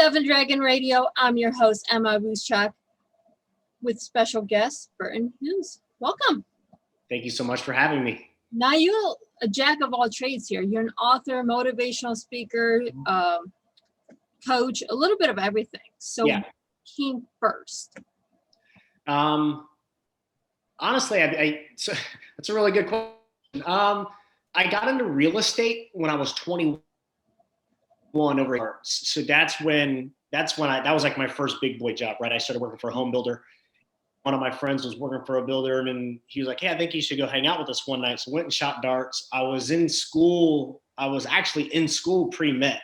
Seven Dragon Radio. I'm your host, M.L.Ruscsak, with special guest, Burton Hughes. Welcome. Thank you so much for having me. Now you're a jack of all trades here. You're an author, motivational speaker, coach, a little bit of everything. So Yeah. what came first? Honestly, that's a really good question. I got into real estate when I was 21 over here. So that was like my first big boy job, right? I started working for a home builder. One of my friends was working for a builder, and he was like, "Hey, I think you should go hang out with us one night." So I went and shot darts. I was in school. I was actually in school pre-med,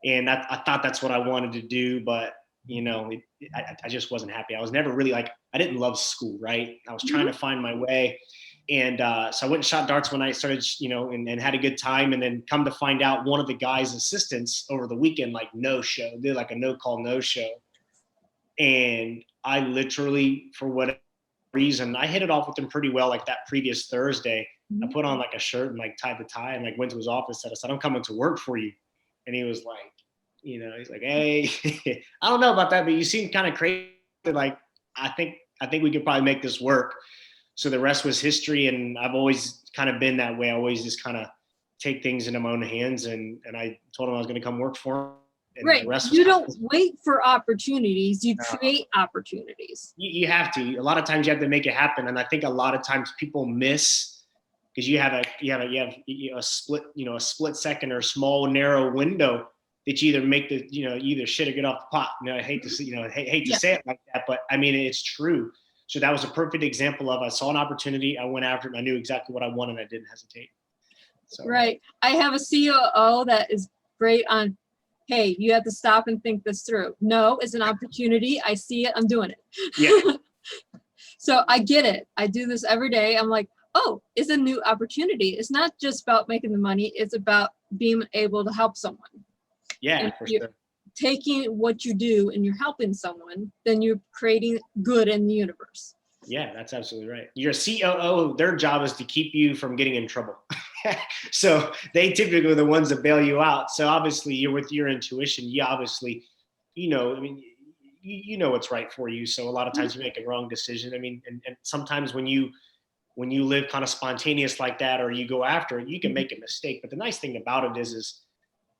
and I thought that's what I wanted to do, but I just wasn't happy. I was never really I didn't love school, right? I was trying to find my way. And so I went and shot darts when I started, and had a good time. And then come to find out, one of the guy's assistants over the weekend, no-show, did a no-call, no-show. And I literally, for whatever reason, I hit it off with him pretty well that previous Thursday. I put on a shirt and tied the tie and went to his office and I said, "I'm coming to work for you." And he was like, he's like, "Hey, I don't know about that, but you seem kind of crazy. I think we could probably make this work." So the rest was history, and I've always kind of been that way. I always just kind of take things into my own hands, and I told him I was going to come work for him. And right. The rest you don't wait for opportunities. You create opportunities. You have to. A lot of times you have to make it happen, and I think a lot of times people miss because you have a split second or small narrow window that you either make either shit or get off the pot. I hate to say it like that, but I mean it's true. So that was a perfect example of I saw an opportunity, I went after it, and I knew exactly what I wanted, and I didn't hesitate. So. Right. I have a COO that is great on, hey, you have to stop and think this through. No, it's an opportunity. I see it. I'm doing it. Yeah. So I get it. I do this every day. I'm like, oh, it's a new opportunity. It's not just about making the money. It's about being able to help someone. Yeah, for sure. Taking what you do and you're helping someone, then you're creating good in the universe. Yeah, that's absolutely right. Your COO, their job is to keep you from getting in trouble. So they typically are the ones that bail you out. So obviously you're with your intuition. You obviously, you know what's right for you. So a lot of times you make a wrong decision. I mean, and sometimes when you live kind of spontaneous like that, or you go after it, you can make a mistake. But the nice thing about it is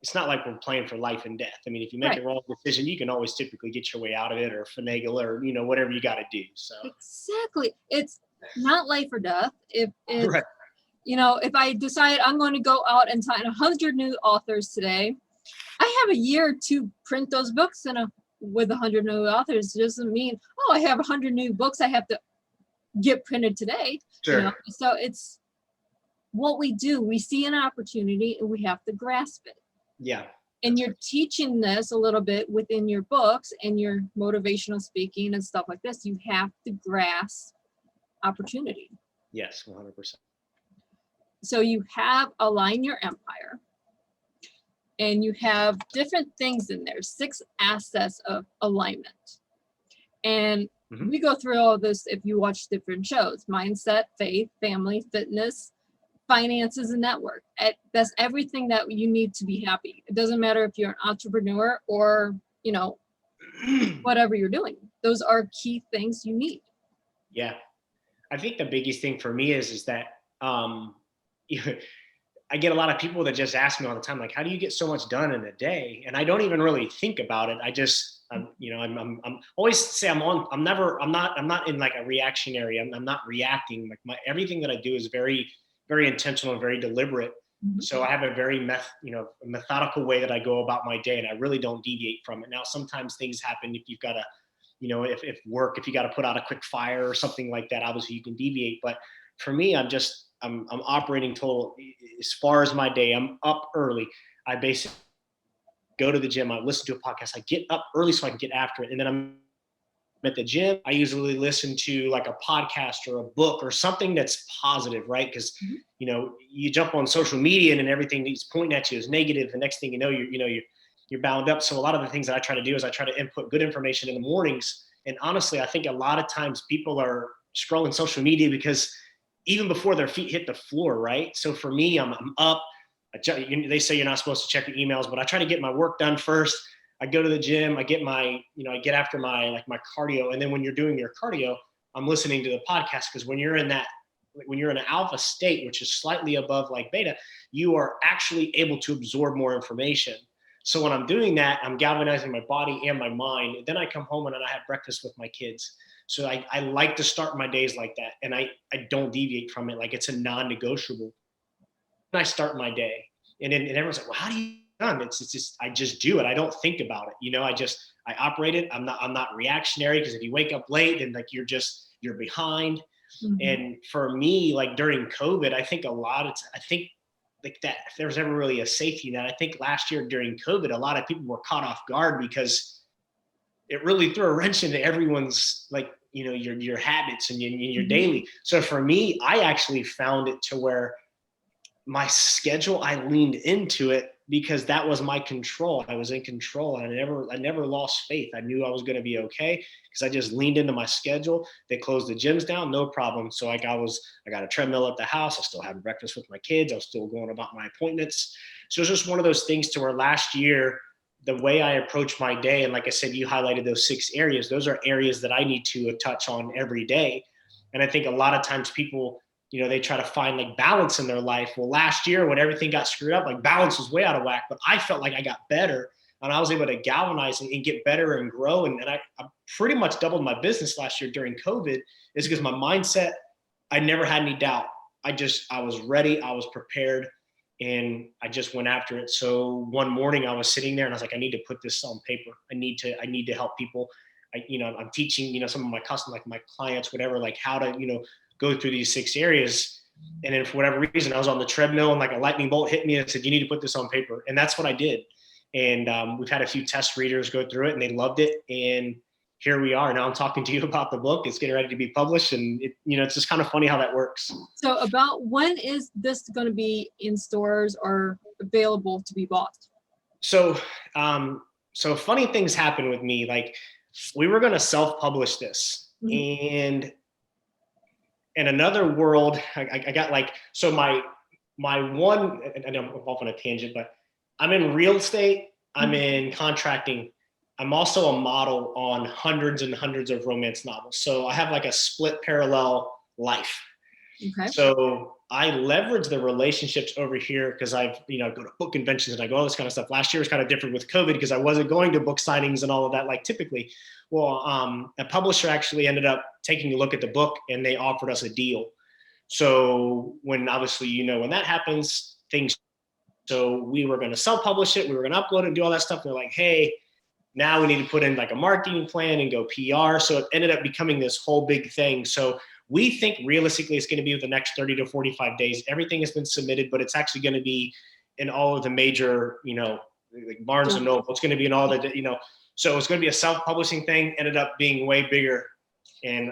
it's not like we're playing for life and death. I mean, if you make a wrong decision, you can always typically get your way out of it or finagle or, whatever you got to do. So exactly. It's not life or death. If right. If I decide I'm going to go out and sign 100 new authors today, I have a year to print those books with 100 new authors. It doesn't mean, I have 100 new books I have to get printed today. Sure. So it's what we do. We see an opportunity and we have to grasp it. Yeah. And you're teaching this a little bit within your books and your motivational speaking and stuff like this. You have to grasp opportunity. Yes, 100%. So you have align your empire, and you have different things in there, 6 assets of alignment. And we go through all this if you watch different shows: mindset, faith, family, fitness, finances, and network. That's everything that you need to be happy. It doesn't matter if you're an entrepreneur or, whatever you're doing. Those are key things you need. Yeah. I think the biggest thing for me is that I get a lot of people that just ask me all the time, how do you get so much done in a day? And I don't even really think about it. I just, I'm always say I'm not in a reactionary. I'm not reacting. Everything that I do is very, very intentional and very deliberate. Mm-hmm. So I have a very methodical way that I go about my day, and I really don't deviate from it. Now, sometimes things happen if you've got to, if you got to put out a quick fire or something like that, obviously you can deviate. But for me, I'm operating total as far as my day. I'm up early. I basically go to the gym. I listen to a podcast. I get up early so I can get after it. And then I'm at the gym. I usually listen to a podcast or a book or something that's positive, right? Because, you jump on social media and everything that's pointing at you is negative. The next thing you know, you're bound up. So a lot of the things that I try to do is I try to input good information in the mornings. And honestly, I think a lot of times people are scrolling social media because even before their feet hit the floor, right? So for me, I'm up. They say you're not supposed to check your emails, but I try to get my work done first. I go to the gym, I get after my cardio. And then when you're doing your cardio, I'm listening to the podcast, because when you're in an alpha state, which is slightly above like beta, you are actually able to absorb more information. So when I'm doing that, I'm galvanizing my body and my mind. And then I come home and then I have breakfast with my kids. So I like to start my days like that. And I don't deviate from it. Like, it's a non-negotiable. And I start my day. And everyone's like, well, how do you do it? It's just, I just do it. I don't think about it. I operate it. I'm not reactionary, because if you wake up late, then like you're behind. Mm-hmm. And for me, like during COVID, I think like that, if there was ever really a safety net, I think last year during COVID, a lot of people were caught off guard, because it really threw a wrench into everyone's, like, your habits and your mm-hmm. daily. So for me, I actually found it to where my schedule, I leaned into it, because that was my control. I was in control, and I never lost faith. I knew I was going to be okay, because I just leaned into my schedule. They closed the gyms down, no problem. So like I got a treadmill at the house. I still having breakfast with my kids. I was still going about my appointments. So it's just one of those things to where last year, the way I approach my day, and like I said, you highlighted those 6 areas. Those are areas that I need to touch on every day. And I think a lot of times people, they try to find like balance in their life. Well, last year when everything got screwed up, like balance was way out of whack, but I felt like I got better, and I was able to galvanize and get better and grow. And I pretty much doubled my business last year during COVID, is because my mindset, I never had any doubt. I was ready. I was prepared, and I just went after it. So one morning I was sitting there and I was like, I need to put this on paper. I need to help people. I'm teaching, some of my customers, like my clients, whatever, like how to, go through these 6 areas. And then for whatever reason, I was on the treadmill and like a lightning bolt hit me and said, you need to put this on paper. And that's what I did. And we've had a few test readers go through it, and they loved it. And here we are. Now I'm talking to you about the book. It's getting ready to be published. And it's just kind of funny how that works. So about when is this going to be in stores or available to be bought? So funny things happen with me. Like, we were going to self-publish this. Mm-hmm. And in another world, I got like, so my one, and I'm off on a tangent, but I'm in real estate, I'm in contracting. I'm also a model on hundreds and hundreds of romance novels. So I have like a split parallel life. Okay. So I leverage the relationships over here, because I've, go to book conventions and I go all this kind of stuff. Last year was kind of different with COVID, because I wasn't going to book signings and all of that like typically. Well, a publisher actually ended up taking a look at the book, and they offered us a deal. So when obviously, when that happens, so we were going to self-publish it. We were going to upload it and do all that stuff. They're like, hey, now we need to put in like a marketing plan and go PR. So it ended up becoming this whole big thing. So we think realistically it's going to be within the next 30 to 45 days. Everything has been submitted, but it's actually going to be in all of the major, like Barnes and Noble. It's going to be in all the, so it's going to be a self-publishing thing. Ended up being way bigger, and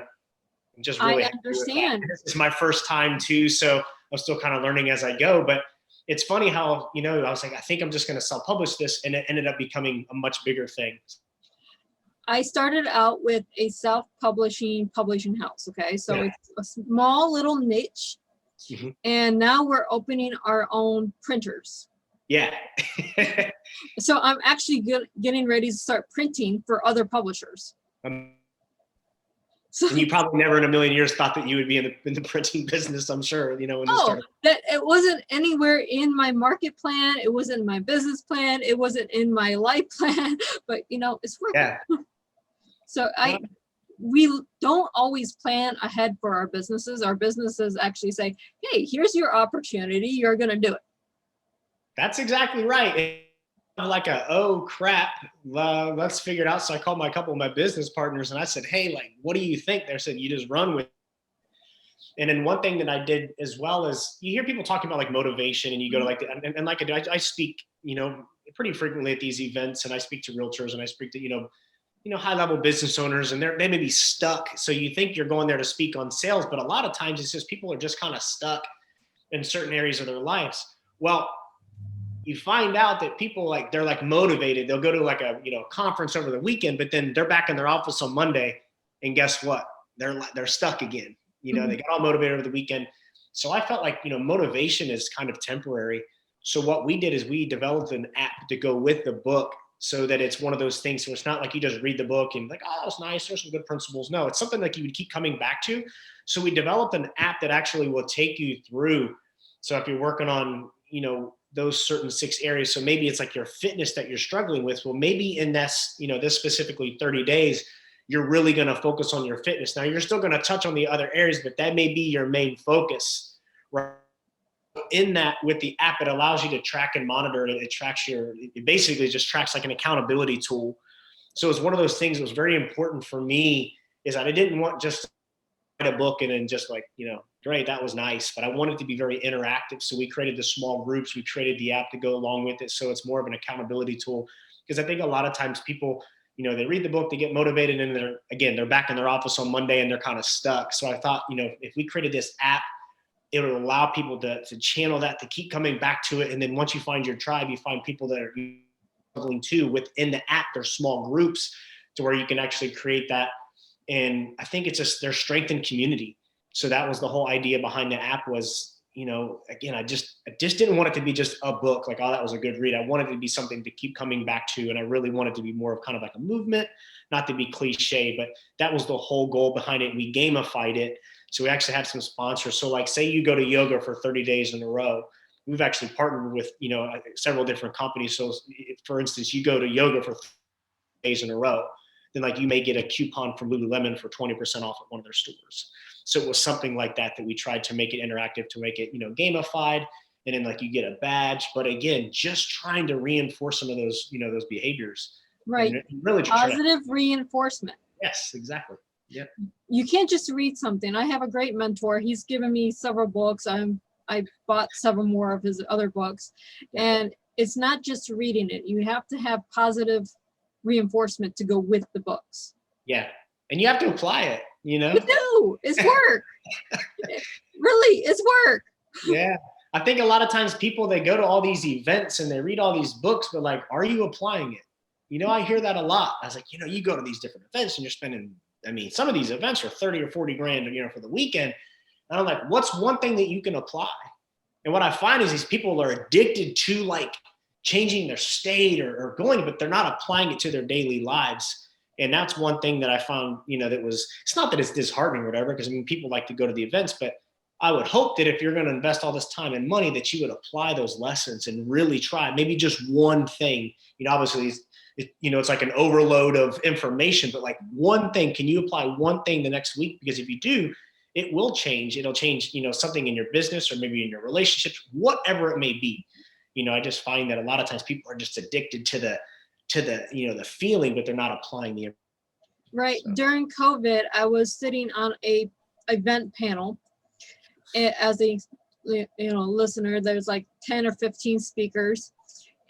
I'm just really I understand. This is my first time too, so I'm still kind of learning as I go. But it's funny how, I was like, I think I'm just going to self-publish this, and it ended up becoming a much bigger thing. I started out with a self-publishing publishing house. Okay, so yeah. It's a small little niche, mm-hmm. and now we're opening our own printers. Yeah. So I'm actually getting ready to start printing for other publishers. So, and you probably never in a million years thought that you would be in the printing business, I'm sure, when you started. That it wasn't anywhere in my market plan. It wasn't in my business plan. It wasn't in my life plan, but it's working. Yeah. So we don't always plan ahead for our businesses. Our businesses actually say, hey, here's your opportunity. You're going to do it. That's exactly right. I'm like, oh crap, let's figure it out. So I called a couple of my business partners and I said, hey, like, what do you think? They said, you just run with it. And then one thing that I did as well is, you hear people talking about like motivation, and you go to like, and like I speak, pretty frequently at these events, and I speak to realtors, and I speak to, high level business owners, and they may be stuck. So you think you're going there to speak on sales, but a lot of times it's just people are just kind of stuck in certain areas of their lives. Well, you find out that people they're like motivated. They'll go to like a, conference over the weekend, but then they're back in their office on Monday, and guess what? They're stuck again. Mm-hmm. They got all motivated over the weekend. So I felt like, motivation is kind of temporary. So what we did is we developed an app to go with the book so that it's one of those things. So it's not like you just read the book and like, oh, that was nice, there's some good principles. No, it's something like you would keep coming back to. So we developed an app that actually will take you through. So if you're working on, those certain 6 areas, so maybe it's like your fitness that you're struggling with. Well, maybe in this, this specifically 30 days, you're really going to focus on your fitness. Now you're still going to touch on the other areas, but that may be your main focus, right? In that, with the app, it allows you to track and monitor. It basically just tracks like an accountability tool. So it's one of those things that was very important for me, is that I didn't want just to write a book and then just like, great, that was nice, but I wanted to be very interactive. So we created the small groups, we created the app to go along with it. So it's more of an accountability tool, because I think a lot of times people, they read the book, they get motivated, and they're back in their office on Monday and they're kind of stuck. So I thought, if we created this app, it would allow people to channel that, to keep coming back to it. And then once you find your tribe, you find people that are struggling too within the app. There's small groups to where you can actually create that. And I think it's just their strength in community. So that was the whole idea behind the app was, again, I just didn't want it to be just a book, like, oh, that was a good read. I wanted it to be something to keep coming back to. And I really wanted to be more of kind of like a movement, not to be cliche, but that was the whole goal behind it. We gamified it. So we actually have some sponsors. So like, say you go to yoga for 30 days in a row, we've actually partnered with, several different companies. So if, for instance, you go to yoga for 30 days in a row, then like you may get a coupon from Lululemon for 20% off at one of their stores. So it was something like that we tried to make it interactive, to make it, gamified. And then like you get a badge, but again, just trying to reinforce some of those, those behaviors. Right. Really positive reinforcement. Yes, exactly. Yeah. You can't just read something. I have a great mentor. He's given me several books. I bought several more of his other books. And it's not just reading it. You have to have positive reinforcement to go with the books. Yeah. And you have to apply it, You do. It's work. Really, it's work. Yeah. I think a lot of times people, they go to all these events and they read all these books, but like, are you applying it? I hear that a lot. I was like, you go to these different events and you're spending, some of these events are 30 or 40 grand, for the weekend. And I'm like, what's one thing that you can apply? And what I find is these people are addicted to like changing their state or going, but they're not applying it to their daily lives. And that's one thing that I found, it's not that it's disheartening or whatever, because people like to go to the events, but I would hope that if you're going to invest all this time and money, that you would apply those lessons and really try maybe just one thing. Obviously, it's like an overload of information, but like one thing, can you apply one thing the next week? Because if you do, it will change. It'll change, something in your business or maybe in your relationships, whatever it may be. I just find that a lot of times people are just addicted to the, the feeling, but they're not applying the. Right. So. During COVID, I was sitting on a event panel as a, listener. There's like 10 or 15 speakers,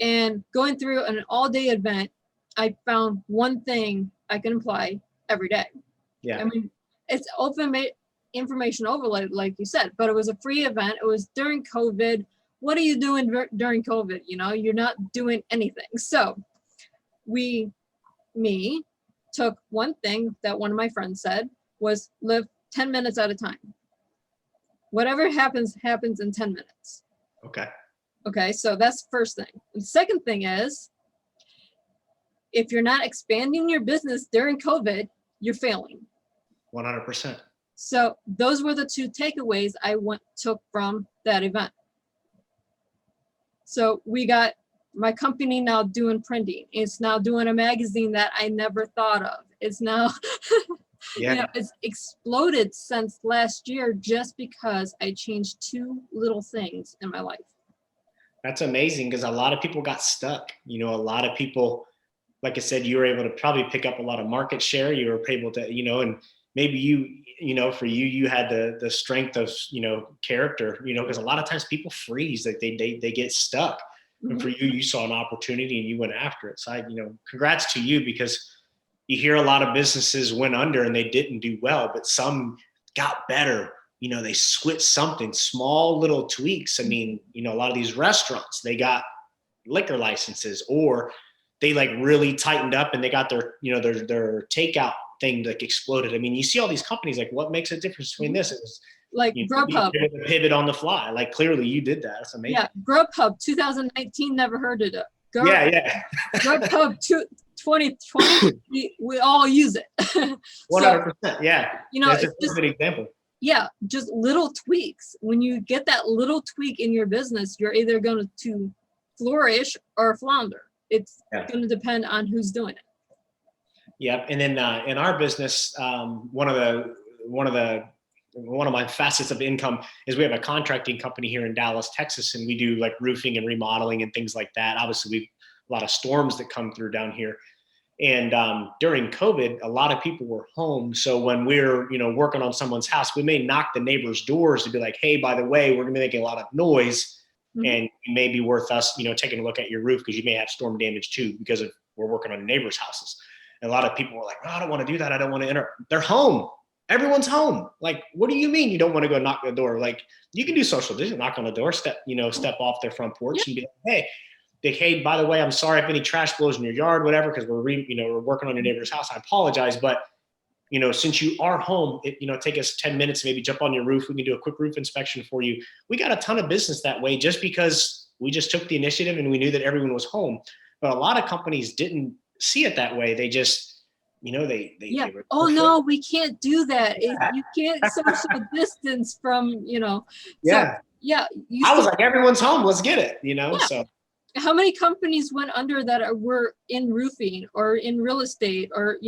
and going through an all-day event, I found one thing I can apply every day. Yeah. It's open information overload, like you said, but it was a free event. It was during COVID. What are you doing during COVID? You're not doing anything. So me took one thing that one of my friends said was live 10 minutes at a time. Whatever happens, happens in 10 minutes. Okay, so that's the first thing. The second thing is, if you're not expanding your business during COVID, you're failing. 100%. So those were the 2 takeaways I took from that event. So we got my company now doing printing. It's now doing a magazine that I never thought of. It's now, it's exploded since last year just because I changed 2 little things in my life. That's amazing, because a lot of people got stuck. A lot of people, like I said, you were able to probably pick up a lot of market share. You were able to, and maybe for you had the strength of, character, because a lot of times people freeze, like they get stuck. Mm-hmm. And for you saw an opportunity and you went after it. So congrats to you, because you hear a lot of businesses went under and they didn't do well, but some got better. They switched something, small little tweaks. A lot of these restaurants, they got liquor licenses, or they like really tightened up and they got their takeout thing like exploded. You see all these companies, like, what makes a difference between this? It was like Grubhub. Pivot on the fly. Like, clearly you did that. That's amazing. Yeah, Grubhub 2019, never heard of it. Gut Pub 2020, we all use it. 100%. Yeah. You know, That's it's a good example. Yeah, just little tweaks. When you get that little tweak in your business, you're either going to flourish or flounder. It's going to depend on who's doing it. Yep. And then in our business, one of my facets of income is we have a contracting company here in Dallas, Texas, and we do like roofing and remodeling and things like that. Obviously, we have a lot of storms that come through down here. And during COVID, a lot of people were home. So when we're, working on someone's house, we may knock the neighbors' doors to be like, hey, by the way, we're going to be making a lot of noise. Mm-hmm. And it may be worth us, taking a look at your roof because you may have storm damage too because we're working on neighbors' houses. And a lot of people were like, oh, I don't want to do that. I don't want to enter. They're home. Everyone's home. Like, what do you mean you don't want to go knock the door? Like, you can do social distance, knock on the door, step off their front porch and be like, hey, by the way, I'm sorry if any trash blows in your yard, whatever, because we're working on your neighbor's house. I apologize, but since you are home, take us 10 minutes, maybe jump on your roof. We can do a quick roof inspection for you. We got a ton of business that way just because we just took the initiative and we knew that everyone was home. But a lot of companies didn't see it that way. They just, they were, oh no, we can't do that. You can't social distance from, Yeah. So, yeah. I was like, everyone's home. Let's get it, so. How many companies went under that were in roofing or in real estate or,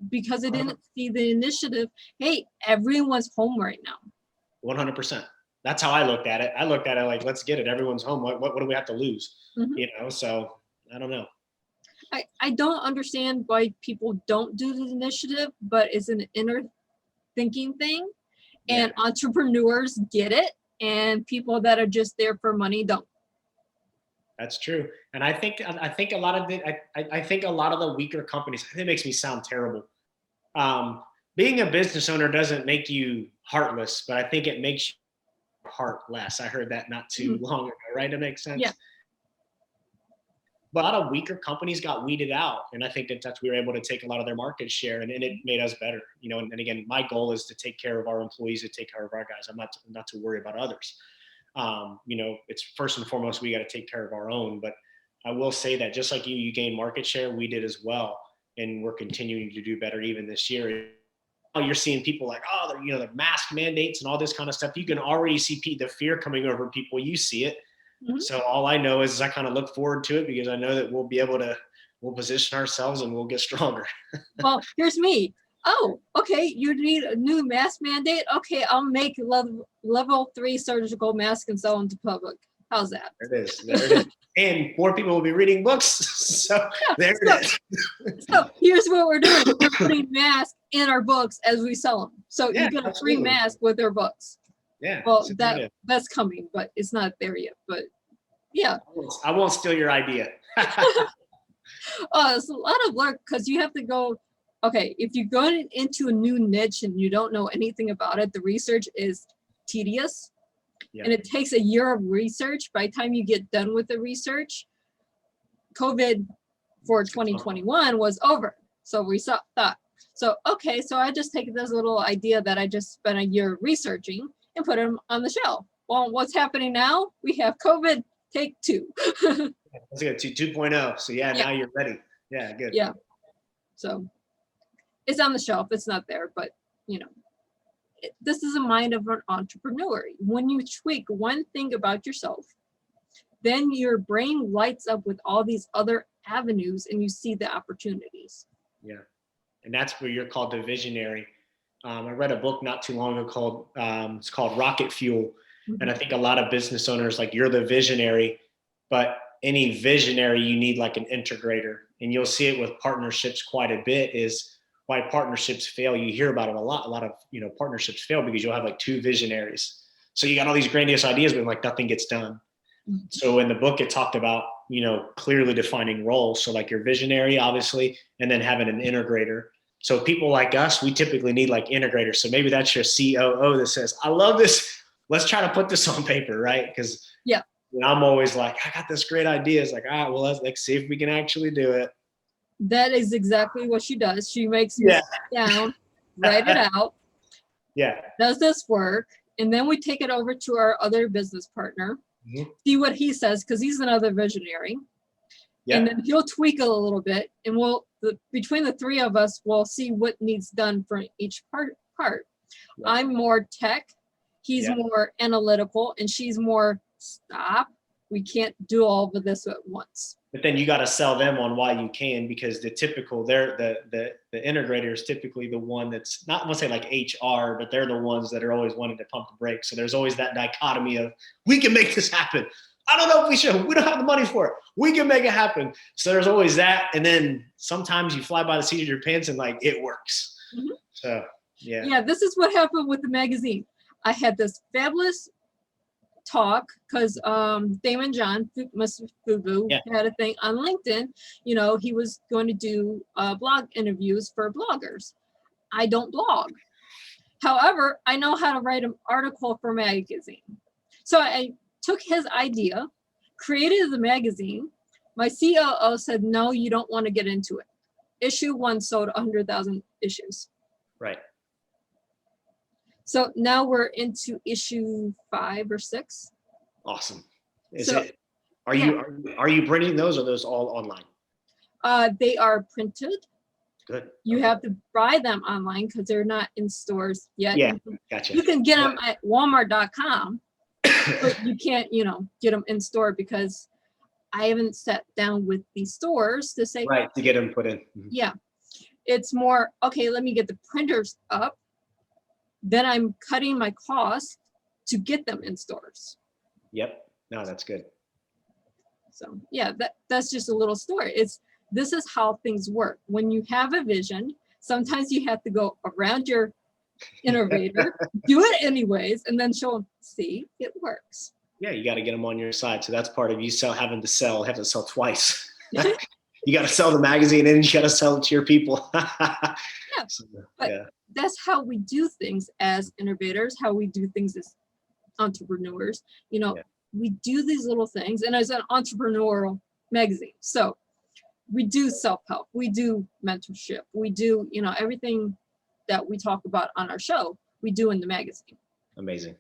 because they didn't see the initiative? Hey, everyone's home right now. 100%. That's how I looked at it. I looked at it like, let's get it. Everyone's home. What do we have to lose? Mm-hmm. So I don't know. I don't understand why people don't do the initiative, but it's an inner thinking thing. And entrepreneurs get it. And people that are just there for money don't. That's true, and I think a lot of the weaker companies. It makes me sound terrible. Being a business owner doesn't make you heartless, but I think it makes you heartless. I heard that not too long ago, right? That makes sense. Yeah. But a lot of weaker companies got weeded out, and I think that we were able to take a lot of their market share, and it made us better. And again, my goal is to take care of our employees, to take care of our guys. I'm not to worry about others. It's first and foremost, we got to take care of our own. But I will say that just like you gained market share, we did as well. And we're continuing to do better even this year. You're seeing people like, the mask mandates and all this kind of stuff. You can already see the fear coming over people. You see it. Mm-hmm. So all I know is I kind of look forward to it because I know that we'll position ourselves and we'll get stronger. Well, here's me. Oh, okay. You need a new mask mandate? Okay, I'll make level 3 surgical mask and sell them to public. How's that? There it is. And more people will be reading books. So it is. So here's what we're doing. We're putting masks in our books as we sell them. So you get a free mask with our books. Yeah. Well, that's coming, but it's not there yet. But yeah. I won't steal your idea. It's a lot of work because you have to go. Okay, if you're going into a new niche and you don't know anything about it, the research is tedious. Yeah. And it takes a year of research. By the time you get done with the research, COVID for 2021 was over. So we thought, so I just take this little idea that I just spent a year researching and put them on the shelf. Well, what's happening now? We have COVID take 2. Let's go to 2.0. So now you're ready. Yeah, good. Yeah. So it's on the shelf. It's not there, but this is a mind of an entrepreneur. When you tweak one thing about yourself, then your brain lights up with all these other avenues and you see the opportunities. Yeah. And that's where you're called the visionary. I read a book not too long ago it's called Rocket Fuel. Mm-hmm. And I think a lot of business owners, like, you're the visionary, but any visionary, you need like an integrator. And you'll see it with partnerships quite a bit is why partnerships fail. You hear about it a lot. A lot of, partnerships fail because you'll have like 2 visionaries. So you got all these grandiose ideas, but like nothing gets done. Mm-hmm. So in the book, it talked about, clearly defining roles. So like your visionary, obviously, and then having an integrator. So people like us, we typically need like integrators. So maybe that's your COO that says, I love this. Let's try to put this on paper, right? Because I'm always like, I got this great idea. It's like, all right, well, let's see if we can actually do it. That is exactly what she does. She makes me sit down, write it out. Yeah. Does this work? And then we take it over to our other business partner, see what he says, because he's another visionary. And then he'll tweak it a little bit, and between the three of us, we'll see what needs done for each part. Yeah. I'm more tech, he's more analytical, and she's more stop. We can't do all of this at once. But then you got to sell them on why you can, because the typical, the integrator is typically the one that's not, I want to say like HR, but they're the ones that are always wanting to pump the brakes. So there's always that dichotomy of, we can make this happen. I don't know if we should. We don't have the money for it. We can make it happen. So there's always that. And then sometimes you fly by the seat of your pants and like, it works. Mm-hmm. So, yeah. Yeah, this is what happened with the magazine. I had this fabulous talk because Damon John, Mr. Fubu, had a thing on LinkedIn. You know, he was going to do blog interviews for bloggers. I don't blog. However, I know how to write an article for a magazine. So I took his idea, created the magazine. My COO said, no, you don't want to get into it. Issue 1 sold 100,000 issues. Right. So now we're into issue 5 or 6. Awesome. Are you printing those, or are those all online? They are printed. Good. You have to buy them online because they're not in stores yet. Yeah, gotcha. You can get them at Walmart.com, but you can't, get them in store because I haven't sat down with these stores to say. Right, to get them put in. Mm-hmm. Yeah. It's more, okay, let me get the printers up. Then I'm cutting my cost to get them in stores. Yep. No, that's good. So yeah, that's just a little story. This is how things work. When you have a vision, sometimes you have to go around your innovator, do it anyways, and then show them, see, it works. Yeah, you got to get them on your side. So that's part of you have to sell twice. You got to sell the magazine and you got to sell it to your people. Yeah, so, but that's how we do things as innovators, how we do things as entrepreneurs. We do these little things, and as an entrepreneurial magazine. So we do self-help, we do mentorship, we do, everything that we talk about on our show, we do in the magazine. Amazing.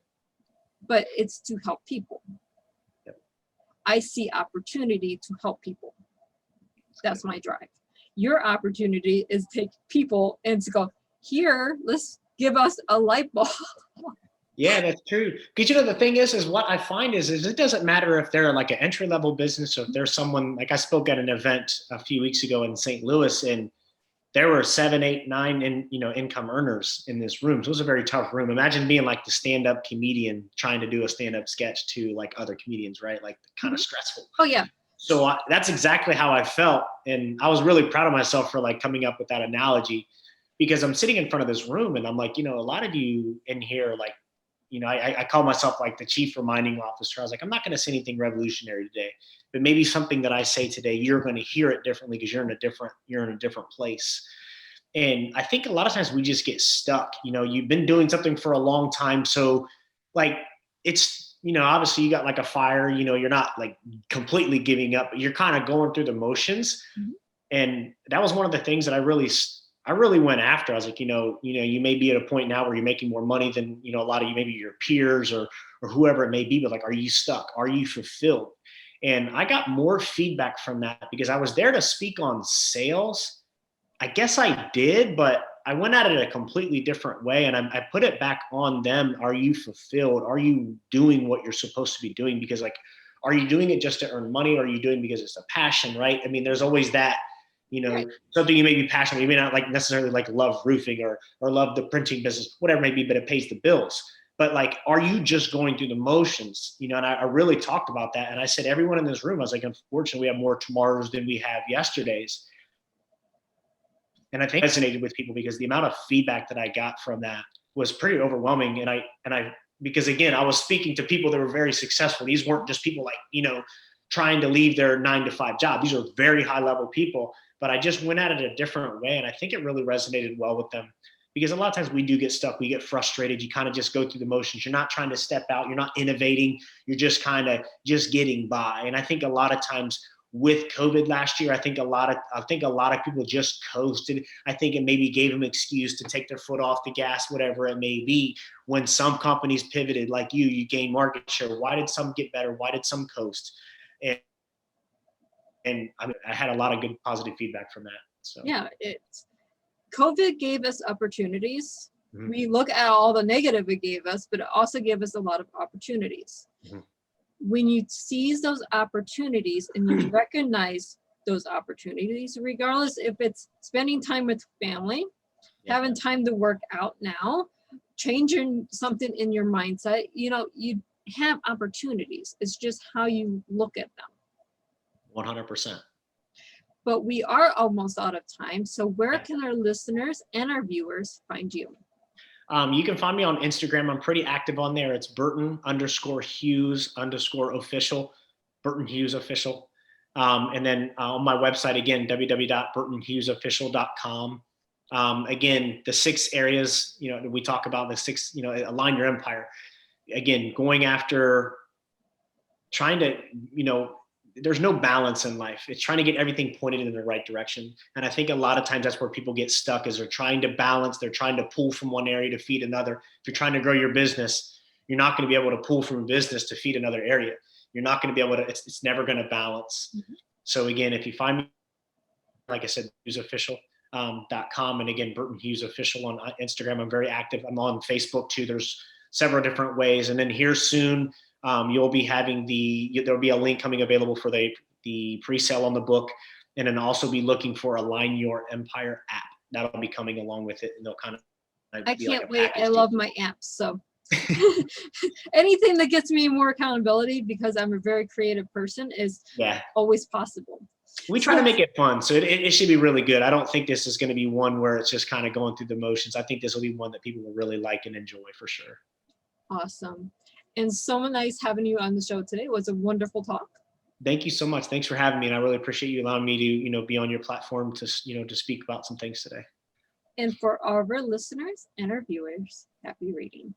But it's to help people. Yep. I see opportunity to help people. That's my drive. Your opportunity is to take people and to go, here, let's give us a light bulb. Yeah, that's true. Because the thing is what I find is it doesn't matter if they're like an entry-level business, or if there's someone, like I spoke at an event a few weeks ago in St. Louis, and there were 7, 8, 9 income earners in this room. So it was a very tough room. Imagine being like the stand-up comedian trying to do a stand-up sketch to like other comedians, right? Like kind of stressful. Oh yeah. So that's exactly how I felt. And I was really proud of myself for like coming up with that analogy, because I'm sitting in front of this room and I'm like, a lot of you in here, like, I call myself like the chief reminding officer. I was like, I'm not going to say anything revolutionary today, but maybe something that I say today, you're going to hear it differently because you're in a different place. And I think a lot of times we just get stuck. You've been doing something for a long time. So like it's, obviously you got like a fire, you're not like completely giving up, but you're kind of going through the motions. Mm-hmm. And that was one of the things that I really went after. I was like, you may be at a point now where you're making more money than, a lot of you, maybe your peers or whoever it may be, but like, are you stuck? Are you fulfilled? And I got more feedback from that because I was there to speak on sales. I guess I did, but I went at it a completely different way. And I put it back on them. Are you fulfilled? Are you doing what you're supposed to be doing? Because like, are you doing it just to earn money? Or are you doing it because it's a passion, right? I mean, there's always that, right. Something you may be passionate. You may not like necessarily like love roofing or love the printing business, whatever it may be, but it pays the bills. But like, are you just going through the motions? And I really talked about that. And I said, everyone in this room, I was like, unfortunately, we have more tomorrows than we have yesterdays. And I think it resonated with people because the amount of feedback that I got from that was pretty overwhelming. And I, because again, I was speaking to people that were very successful. These weren't just people like, trying to leave their 9-to-5 job. These are very high level people, but I just went at it a different way. And I think it really resonated well with them because a lot of times we do get stuck. We get frustrated. You kind of just go through the motions. You're not trying to step out. You're not innovating. You're just kind of just getting by. And I think a lot of times with COVID last year, I think a lot of people just coasted. I think it maybe gave them an excuse to take their foot off the gas, whatever it may be. When some companies pivoted, like you gained market share. Why did some get better? Why did some coast? and I had a lot of good positive feedback from that. So yeah, COVID gave us opportunities. Mhm. We look at all the negative it gave us, but it also gave us a lot of opportunities. Mhm. When you seize those opportunities and you recognize those opportunities, regardless if it's spending time with family, having time to work out now, changing something in your mindset, you have opportunities. It's just how you look at them. 100%. But we are almost out of time. So where can our listeners and our viewers find you? You can find me on Instagram. I'm pretty active on there. It's Burton_Hughes_official, Burton Hughes official. And then on my website, again, www.burtonhughesofficial.com. Again, the 6 areas, that we talk about, the 6, align your empire. Again, going after trying to, there's no balance in life. It's trying to get everything pointed in the right direction. And I think a lot of times that's where people get stuck, is they're trying to balance. They're trying to pull from one area to feed another. If you're trying to grow your business, you're not going to be able to pull from a business to feed another area. You're not going to be able to, it's never going to balance. Mm-hmm. So again, if you find me, like I said, HughesOfficial.com. And again, Burton Hughes Official on Instagram. I'm very active. I'm on Facebook too. There's several different ways. And then here soon, you'll be having there'll be a link coming available for the pre-sale on the book, and then also be looking for Align Your Empire app. That'll be coming along with it, and they'll kind of I can't wait. I love my apps. So anything that gets me more accountability, because I'm a very creative person, is always possible. We try to make it fun, so it should be really good. I don't think this is going to be one where it's just kind of going through the motions. I think this will be one that people will really like and enjoy for sure. Awesome. And so nice having you on the show today. It was a wonderful talk. Thank you so much. Thanks for having me. And I really appreciate you allowing me to, be on your platform to speak about some things today. And for our listeners and our viewers, happy reading.